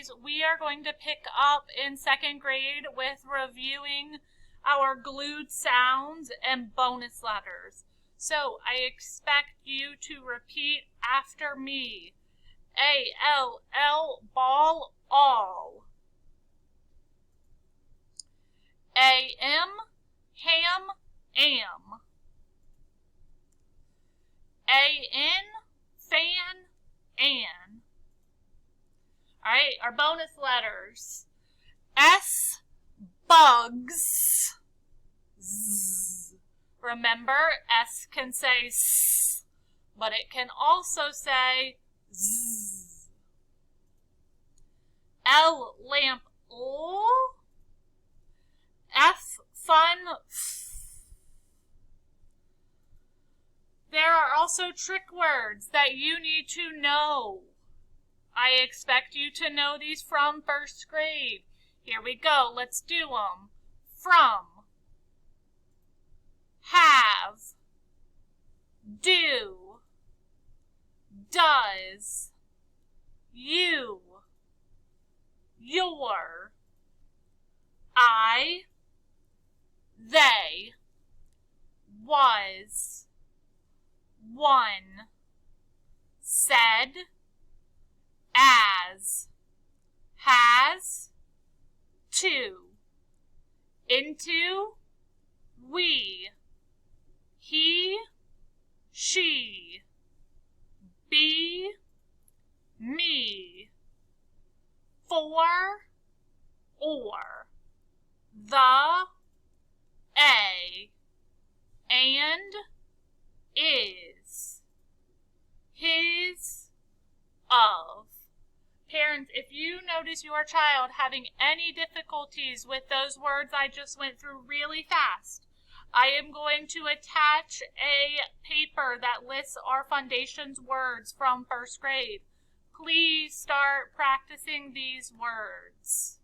Boys, we are going to pick up in second grade with reviewing our glued sounds and bonus letters. So I expect you to repeat after me. A-L-L, ball, all. A-M, ham, am. A-N, fan, an. Alright, our bonus letters. S, bugs. Z. Remember, S can say S, but it can also say Z. L, lamp, L. F, fun, F. There are also trick words that you need to know. I expect you to know these from first grade. Here we go. Let's do them. From, have, do, does, you, your, I, they, was, one, said, as, has, to, into, we, he, she, be, me, for, or, the, a, and, is, his, of. Parents, if you notice your child having any difficulties with those words I just went through really fast, I am going to attach a paper that lists our Fundations words from first grade. Please start practicing these words.